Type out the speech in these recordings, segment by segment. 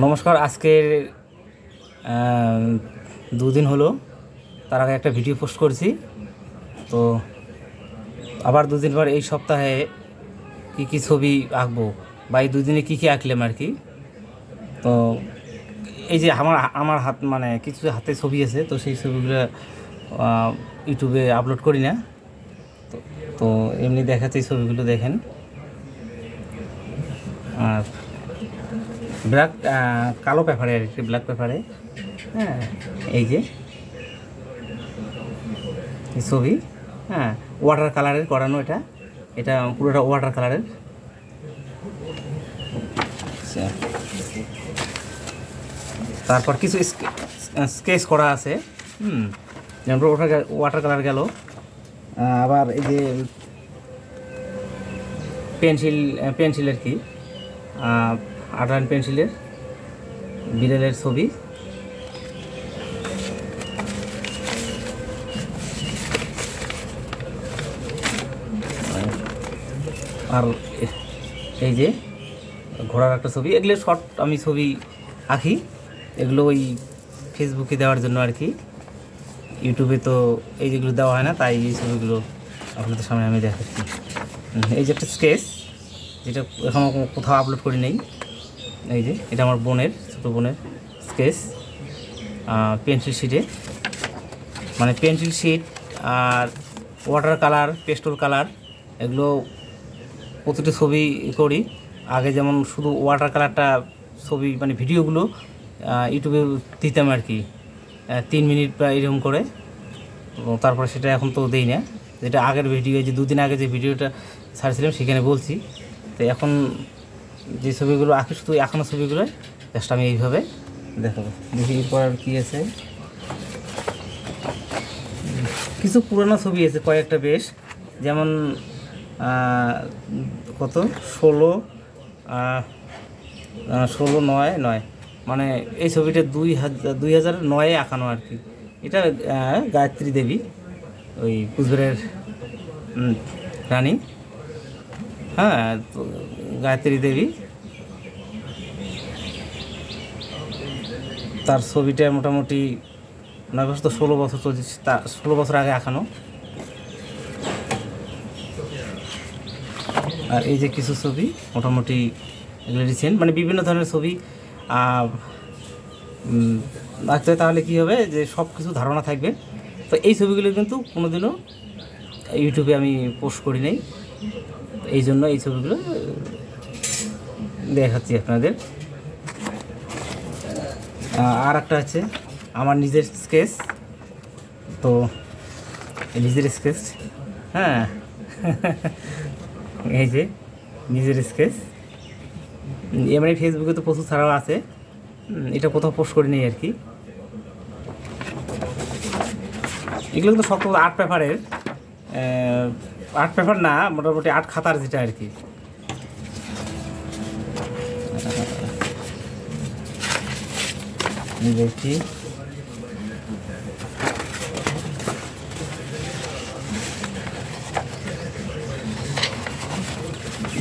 নমস্কার। আজকের দুদিন হলো, তার আগে একটা ভিডিও পোস্ট করেছি। তো আবার দুদিন পর এই সপ্তাহে কি ছবি আঁকবো বা এই দুদিনে কি আঁকলাম আর কি। তো এই যে আমার হাত মানে কিছু হাতে ছবি আছে, তো সেই ছবিগুলো ইউটিউবে আপলোড করি না। তো এমনি দেখাচ্ছে এই ছবিগুলো দেখেন। আর ব্ল্যাক কালো পেপারে আর কি, ব্ল্যাক পেপারে। হ্যাঁ, এই যে এই ছবি, হ্যাঁ, ওয়াটার কালারের করানো। এটা পুরোটা ওয়াটার কালারের। তারপর কিছু স্কেচ করা আছে, যেমন ওয়াটার কালার গেল। আবার এই যে পেন্সিল আর কি, আর্ট পেন্সিলের বিড়ালের ছবি। আর এই যে ঘোড়ার একটা ছবি। এগুলো শর্ট আমি ছবি আঁকি, এগুলো ওই ফেসবুকে দেওয়ার জন্য আর কি। ইউটিউবে তো এই যেগুলো দেওয়া হয় না, তাই এই ছবিগুলো আপনাদের সামনে আমি দেখাচ্ছি। এই যে একটা স্কেচ, যেটা এখনও কোথাও আপলোড করি নেই। এই যে এটা আমার ছোটো বোনের স্কেচ, পেন্সিল শিটে, মানে পেন্সিল শিট আর ওয়াটার কালার, পেস্টল কালার, এগুলো প্রতিটা ছবি করি। আগে যেমন শুধু ওয়াটার কালারটা ছবি মানে ভিডিওগুলো ইউটিউবে দিতাম আর কি, 3 মিনিট বা এরকম করে। তারপরে সেটা এখন তো দেই না। যেটা আগের ভিডিও, যে দুদিন আগে যে ভিডিওটা ছাড়ছিলাম সেখানে বলছি। তো এখন যে ছবিগুলো আঁকি, শুধু এখনও ছবিগুলো জাস্ট আমি এইভাবে দেখাবো। দেখি এরপর আর কী আছে। কিছু পুরোনো ছবি আছে কয়েকটা বেশ, যেমন কত 16/9 মানে এই ছবিটা 2009-এ আঁকানো আর কি। এটা গায়ত্রী দেবী, ওই কুচবিহারের রানী। হ্যাঁ, তো গায়ত্রী দেবী, তার ছবিটা মোটামুটি 9 বছর, তো 16 বছর চলছে, 16 বছর আগে আঁকানো। আর এই যে কিছু ছবি মোটামুটি এগুলো রিসেন্ট, মানে বিভিন্ন ধরনের ছবি আঁকতে হয়। তাহলে কী হবে, যে সব কিছু ধারণা থাকবে। তো এই ছবিগুলো কিন্তু কোনোদিনও ইউটিউবে আমি পোস্ট করি নাই, এই জন্য এই ছবিগুলো দেখাচ্ছি আপনাদের। আর একটা আছে আমার নিজের স্কেচ, তো নিজের স্কেচ, হ্যাঁ এই যে নিজের স্কেচ। এমনি ফেসবুকে তো প্রচুর ছাড়াও আছে, এটা কোথাও পোস্ট করি নেই আর কি। এগুলো কিন্তু সব আর্ট পেপারের, আর্ট পেপার না, মোটামুটি আর্ট খাতার যেটা আর কি।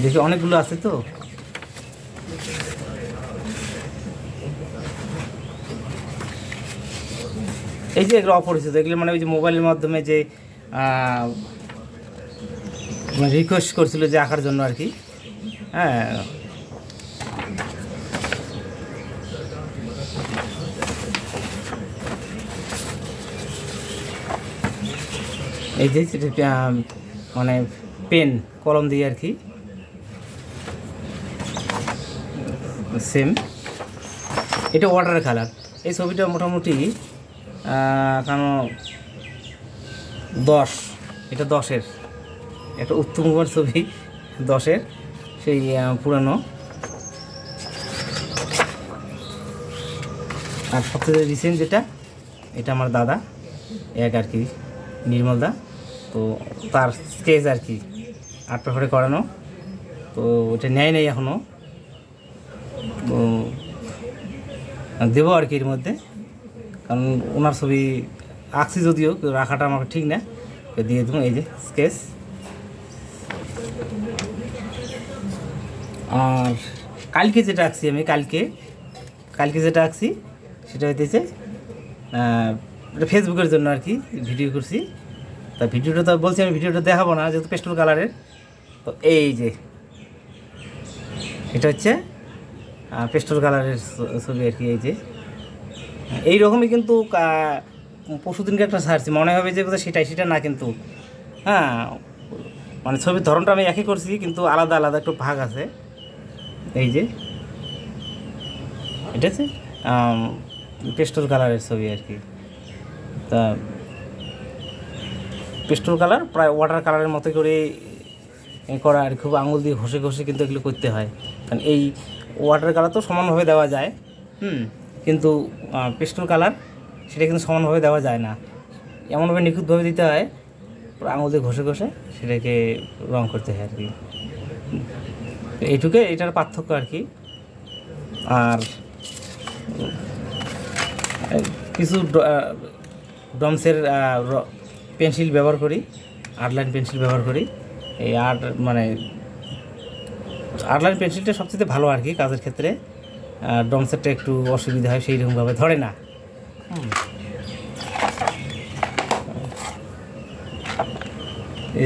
দেখি অনেকগুলো আছে তো। এই যে এগুলো অপরিচিত, এগুলো মানে ওই যে মোবাইলের মাধ্যমে যে রিকোয়েস্ট করছিল যে আঁকার জন্য আর কি। হ্যাঁ, এই যে মানে পেন কলম দিয়ে আর কি, সেম। এটা ওয়াটার কালার। এই ছবিটা মোটামুটি কেন 10, এটা 10-এর একটা উত্তম কুমার ছবি, 10-এর সেই পুরানো। আর সবথেকে রিসেন্ট যেটা, এটা আমার দাদা এক আর কি, নির্মল দা। তো তার স্কেচ আর কি, আর্ট পেপারে করানো। তো ওটা নেয় নেই এখনও, তো দেবো আর কি এর মধ্যে। কারণ ওনার ছবি আঁকছি যদিও, রাখাটা আমাকে ঠিক না, দিয়ে দেবো। এই যে স্কেচ। আর কালকে যেটা আঁকছি আমি, কালকে কালকে যেটা আঁকছি সেটা হইতেছে এটা ফেসবুকের জন্য আর কি ভিডিও করছি। তা ভিডিওটা তো বলছি আমি ভিডিওটা দেখাবো না যেহেতু পেস্টেল কালারের। তো এই যে এটা হচ্ছে পেস্টেল কালারের ছবি আর কি। এই যে এইরকমই কিন্তু পরশুদিনকে একটা ছাড়ছি, মনে হবে যে কোথাও সেটা না কিন্তু, হ্যাঁ মানে ছবির ধরনটা আমি একই করছি কিন্তু আলাদা আলাদা একটু ভাগ আছে। এই যে এটা হচ্ছে পেস্টেল কালারের ছবি আর কি। তা পেস্টেল কালার প্রায় ওয়াটার কালারের মতো করে করা আর খুব আঙুল দিয়ে ঘষে ঘষে কিন্তু এগুলো করতে হয়, কারণ এই ওয়াটার কালার তো সমানভাবে দেওয়া যায়, কিন্তু পেস্টেল কালার সেটা কিন্তু সমানভাবে দেওয়া যায় না, এমনভাবে নিখুঁতভাবে দিতে হয়, আঙুল দিয়ে ঘষে ঘষে সেটাকে রং করতে হয় আর কি। এইটুকু এটার পার্থক্য আর কি। আর কিছু ডমসের পেন্সিল ব্যবহার করি, আর্টলাইন পেন্সিল ব্যবহার করি। এই আর্টলাইন পেন্সিলটা সবচেয়ে ভালো আর কি কাজের ক্ষেত্রে। ডমসেরটা একটু অসুবিধা হয়, সেই রকমভাবে ধরে না। এই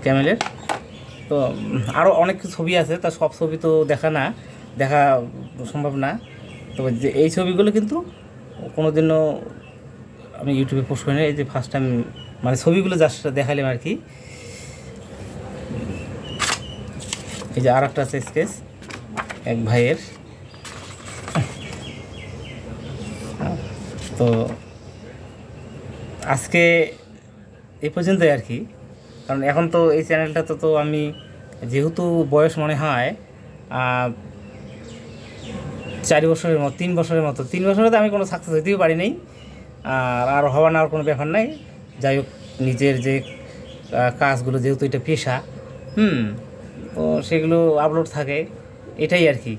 ক্যামেলের তো আরও অনেক ছবি আছে, তা সব ছবি তো দেখা সম্ভব না। তবে যে এই ছবিগুলো কিন্তু কোনো দিনও আমি ইউটিউবে পোস্ট করি না, এই যে ফার্স্ট টাইম মানে ছবিগুলো জাস্ট দেখালাম আর কি। এই যে আর একটা আছে স্কেচ এক ভাইয়ের। তো আজকে এই পর্যন্তই আর কি, কারণ এখন তো এই চ্যানেলটা তো আমি যেহেতু বয়স মনে হয় 4 বছরের মতো 3 বছরের মতো 3 বছরে তো আমি কোনো সাকসেস হইতেও পারি নাই, আর হওয়া নেওয়ার কোনো ব্যাপার নাই। যাই হোক, নিজের যে কাজগুলো যেহেতু এটা পেশা, তো সেগুলো আপলোড থাকে, এটাই আর কি।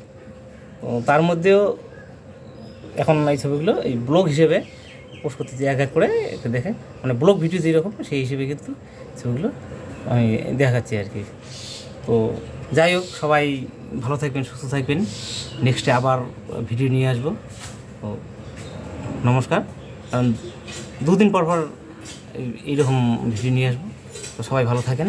তো তার মধ্যেও এখন এই ছবিগুলো এই ব্লগ হিসেবে পোস্ট করতেছি এক এক করে একটু দেখে, মানে ব্লগ ভিডিও যেরকম সেই হিসেবে কিন্তু ছবিগুলো আমি দেখাচ্ছি আর কি। তো যাই হোক, সবাই ভালো থাকবেন, সুস্থ থাকবেন। নেক্সটে আবার ভিডিও নিয়ে আসবো। তো নমস্কার, কারণ 2 দিন পর এইরকম ভিডিও নিয়ে আসবো। তো সবাই ভালো থাকেন।